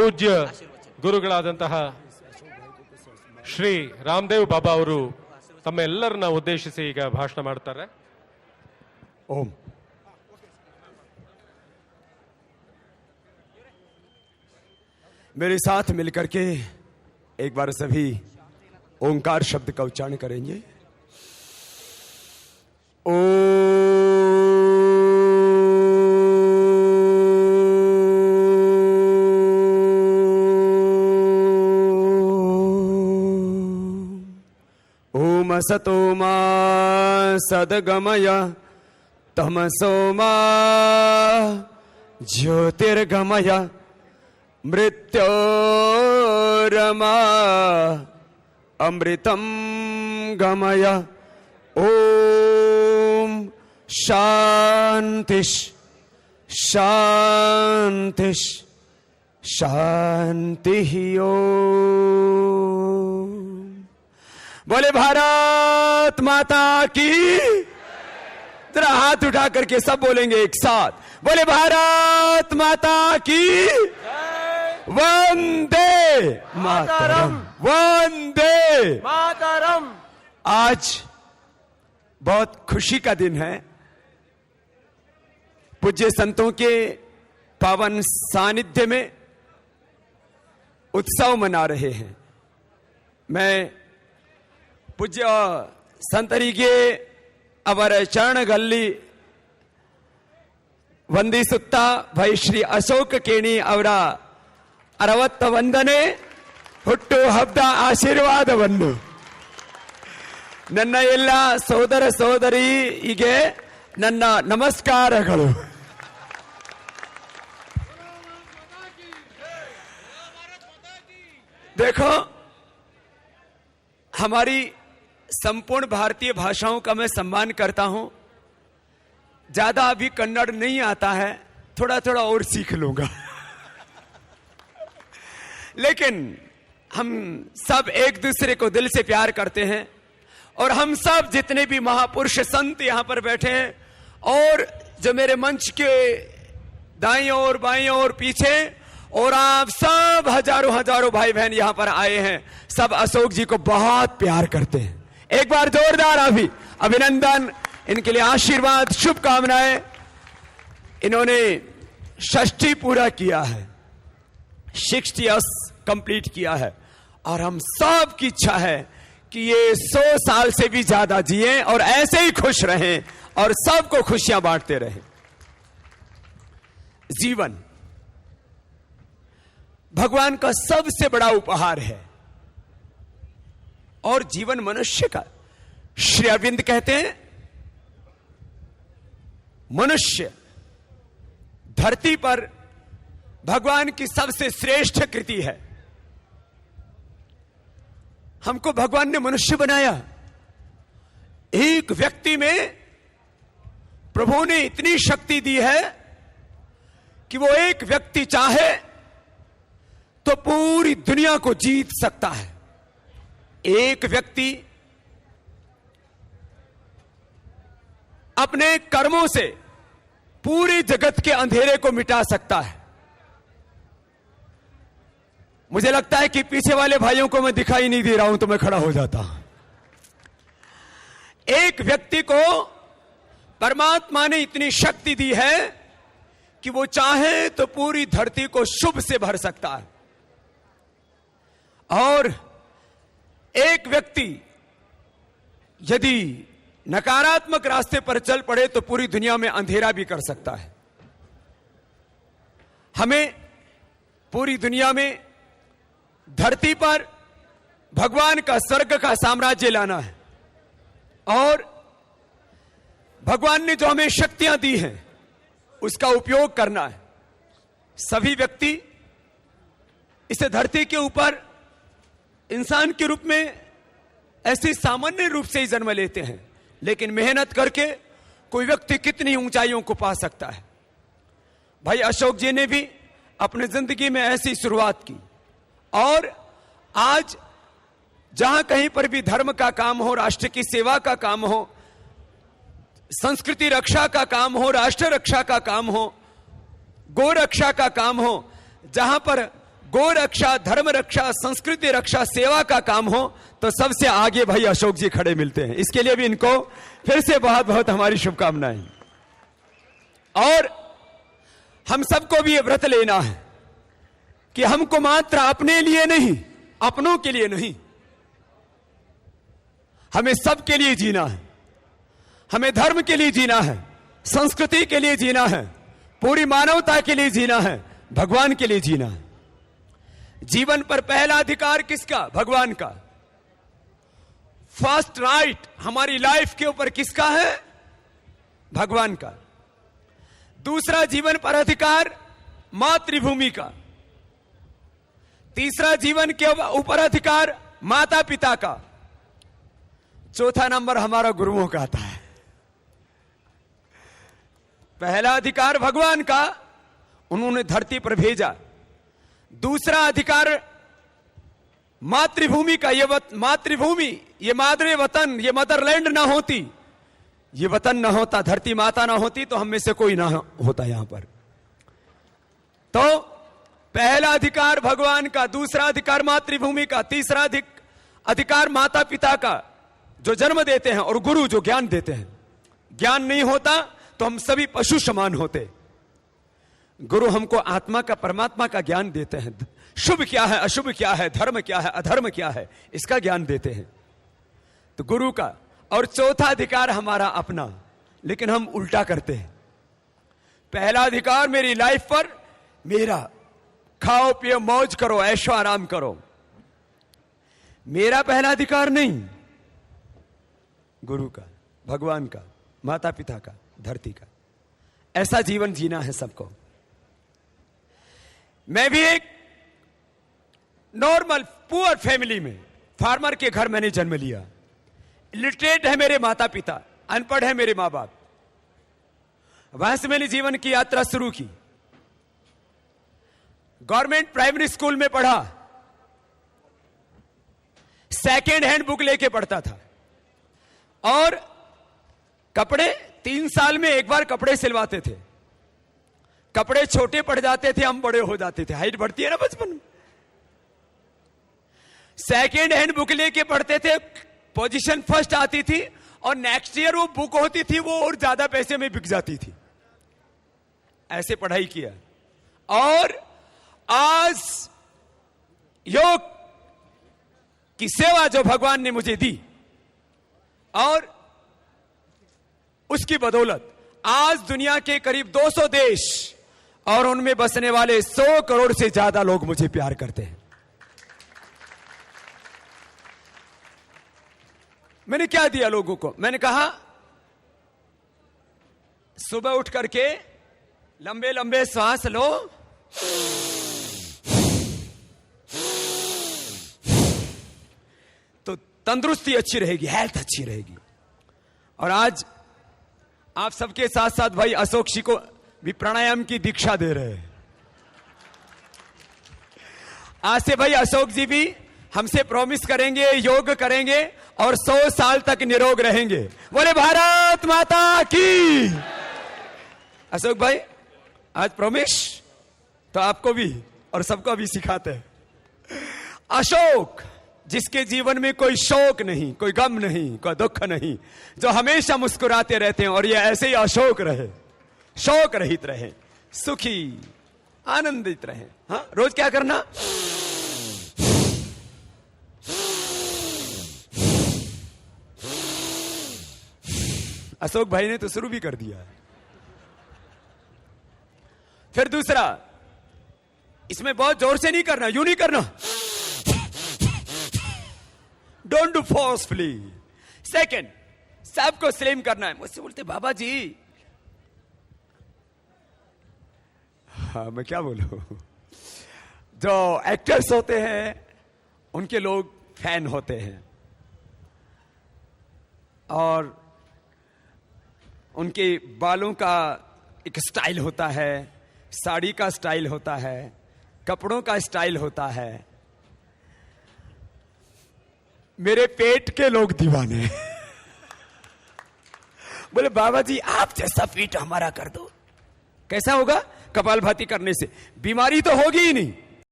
ಪೂಜ್ಯ ಗುರುಗಳಾದಂತಹ ಶ್ರೀ ರಾಮದೇವ್ ಬಾಬಾ ಅವರು ತಮ್ಮೆಲ್ಲರನ್ನ ಉದ್ದೇಶಿಸಿ ಈಗ ಭಾಷಣ ಮಾಡ್ತಾರೆ. ओम मेरे साथ मिलकर के एक बार सभी ओंकार शब्द का उच्चारण करेंगे. ओम असतो मा सद्गमय तमसो मा ज्योतिर्गमय मृत्योरमा अमृतम गमय. ओम शांति शांति शांति. ओम बोले भारत माता की. जरा हाथ उठा करके सब बोलेंगे एक साथ. बोले भारत माता की. वंदे मातरम. वंदे मातरम. आज बहुत खुशी का दिन है. पूज्य संतों के पावन सानिध्य में उत्सव मना रहे हैं. मैं पूज्य संतरीगे अवर चरण गल्ली ವಂದಿಸುತ್ತಾ ಭೈ ಶ್ರೀ ಅಶೋಕ ಕೇಣಿ ಅವರ 61ನೇ ಹುಟ್ಟು ಹಬ್ಬದ ಆಶೀರ್ವಾದವನ್ನು ನನ್ನ ಎಲ್ಲ ಸೋದರ ಸೋದರಿಗೆ ನನ್ನ ನಮಸ್ಕಾರಗಳು. देखो हमारी संपूर्ण भारतीय भाषाओं का मैं सम्मान करता हूं. ज्यादा अभी कन्नड़ नहीं आता है, थोड़ा थोड़ा और सीख लूंगा. लेकिन हम सब एक दूसरे को दिल से प्यार करते हैं और हम सब जितने भी महापुरुष संत यहां पर बैठे हैं और जो मेरे मंच के दाईं ओर बाईं ओर पीछे और आप सब हजारों हजारों भाई बहन यहां पर आए हैं, सब अशोक जी को बहुत प्यार करते हैं. एक बार जोरदार अभी अभिनंदन, इनके लिए आशीर्वाद, शुभकामनाएं. इन्होंने षष्ठी पूरा किया है, 60 इयर्स कंप्लीट किया है और हम सब की इच्छा है कि ये 100 साल से भी ज्यादा जिए और ऐसे ही खुश रहें और सबको खुशियां बांटते रहें. जीवन भगवान का सबसे बड़ा उपहार है और जीवन मनुष्य का. श्री अरविंद कहते हैं मनुष्य धरती पर भगवान की सबसे श्रेष्ठ कृति है. हमको भगवान ने मनुष्य बनाया. एक व्यक्ति में प्रभु ने इतनी शक्ति दी है कि वो एक व्यक्ति चाहे तो पूरी दुनिया को जीत सकता है. एक व्यक्ति अपने कर्मों से पूरे जगत के अंधेरे को मिटा सकता है. मुझे लगता है कि पीछे वाले भाइयों को मैं दिखाई नहीं दे रहा हूं तो मैं खड़ा हो जाता. एक व्यक्ति को परमात्मा ने इतनी शक्ति दी है कि वो चाहे तो पूरी धरती को शुभ से भर सकता है. और एक व्यक्ति यदि नकारात्मक रास्ते पर चल पड़े तो पूरी दुनिया में अंधेरा भी कर सकता है. हमें पूरी दुनिया में धरती पर भगवान का स्वर्ग का साम्राज्य लाना है और भगवान ने जो हमें शक्तियां दी हैं उसका उपयोग करना है. सभी व्यक्ति इस धरती के ऊपर इंसान के रूप में ऐसे सामान्य रूप से ही जन्म लेते हैं, लेकिन मेहनत करके कोई व्यक्ति कितनी ऊंचाइयों को पा सकता है. भाई अशोक जी ने भी अपनी जिंदगी में ऐसी शुरुआत की और आज जहां कहीं पर भी धर्म का काम हो, राष्ट्र की सेवा का काम हो, संस्कृति रक्षा का काम हो, राष्ट्र रक्षा का काम हो, गो रक्षा का काम हो, जहां पर गो रक्षा, धर्म रक्षा, संस्कृति रक्षा, सेवा का काम हो तो सबसे आगे भाई अशोक जी खड़े मिलते हैं। इसके लिए भी इनको फिर से बहुत बहुत हमारी शुभकामनाएं। और हम सबको भी ये व्रत लेना है कि हमको मात्र अपने लिए नहीं, अपनों के लिए नहीं, हमें सबके लिए जीना है। हमें धर्म के लिए जीना है, संस्कृति के लिए जीना है, पूरी मानवता के लिए जीना है, भगवान के लिए जीना है। जीवन पर पहला अधिकार किसका? भगवान का। फर्स्ट राइट हमारी लाइफ के ऊपर किसका है? भगवान का। दूसरा जीवन पर अधिकार मातृभूमि का। तीसरा जीवन के ऊपर अधिकार माता पिता का। चौथा नंबर हमारा गुरुओं का आता है। पहला अधिकार भगवान का, उन्होंने धरती पर भेजा। दूसरा अधिकार मातृभूमि का। ये मातृभूमि, ये मादरे वतन, ये मदरलैंड ना होती, ये वतन ना होता, धरती माता ना होती तो हम में से कोई ना होता यहां पर। तो पहला अधिकार भगवान का, दूसरा अधिकार मातृभूमि का, तीसरा अधिकार माता पिता का जो जन्म देते हैं, और गुरु जो ज्ञान देते हैं। ज्ञान नहीं होता तो हम सभी पशु समान होते। गुरु हमको आत्मा का, परमात्मा का ज्ञान देते हैं। शुभ क्या है, अशुभ क्या है, धर्म क्या है, अधर्म क्या है, इसका ज्ञान देते हैं तो गुरु का। और चौथा अधिकार हमारा अपना, लेकिन हम उल्टा करते हैं। पहला अधिकार मेरी लाइफ पर मेरा, खाओ पियो मौज करो, ऐशो आराम करो, मेरा पहला अधिकार नहीं, गुरु का, भगवान का, माता पिता का, धरती का। ऐसा जीवन जीना है सबको। मैं भी एक नॉर्मल पुअर फैमिली में, फार्मर के घर मैंने जन्म लिया। लिटरेट है मेरे माता पिता, अनपढ़ है मेरे मां बाप। वहां से मैंने जीवन की यात्रा शुरू की। गवर्नमेंट प्राइमरी स्कूल में पढ़ा, सेकेंड हैंड बुक लेके पढ़ता था। और कपड़े 3 साल में एक बार कपड़े सिलवाते थे। कपड़े छोटे पड़ जाते थे, हम बड़े हो जाते थे, हाइट बढ़ती है ना बचपन में। सेकेंड हैंड बुक लेके पढ़ते थे, पोजीशन फर्स्ट आती थी, और नेक्स्ट ईयर वो बुक होती थी वो और ज्यादा पैसे में बिक जाती थी। ऐसे पढ़ाई किया। और आज योग की सेवा जो भगवान ने मुझे दी, और उसकी बदौलत आज दुनिया के करीब 200 देश और उनमें बसने वाले 100 करोड़ से ज्यादा लोग मुझे प्यार करते हैं। मैंने क्या दिया लोगों को? मैंने कहा सुबह उठ करके लंबे लंबे सांस लो, तो तंदुरुस्ती अच्छी रहेगी, हेल्थ अच्छी रहेगी। और आज आप सबके साथ साथ भाई अशोक जी को भी प्राणायाम की दीक्षा दे रहे हैं। आज से भाई अशोक जी भी हमसे प्रॉमिस करेंगे, योग करेंगे और 100 साल तक निरोग रहेंगे। बोले भारत माता की। अशोक भाई आज प्रॉमिस तो आपको भी और सबको भी सिखाते हैं। अशोक जिसके जीवन में कोई शोक नहीं, कोई गम नहीं, कोई दुख नहीं, जो हमेशा मुस्कुराते रहते हैं। और ये ऐसे ही अशोक रहे, शोक रहित रहे, सुखी आनंदित रहे। हाँ, रोज क्या करना? अशोक भाई ने तो शुरू भी कर दिया। फिर दूसरा, इसमें बहुत जोर से नहीं करना, यूं नहीं करना, डोंट डू फोर्सफुली। सेकेंड, सबको स्लिम करना है। मुझसे बोलते बाबा जी, हाँ मैं क्या बोलूं, जो एक्टर्स होते हैं उनके लोग फैन होते हैं और उनके बालों का एक स्टाइल होता है, साड़ी का स्टाइल होता है, कपड़ों का स्टाइल होता है। मेरे पेट के लोग दीवाने बोले बाबा जी आप जैसा पेट हमारा कर दो। कैसा होगा? कपालभाति करने से बीमारी तो होगी ही नहीं,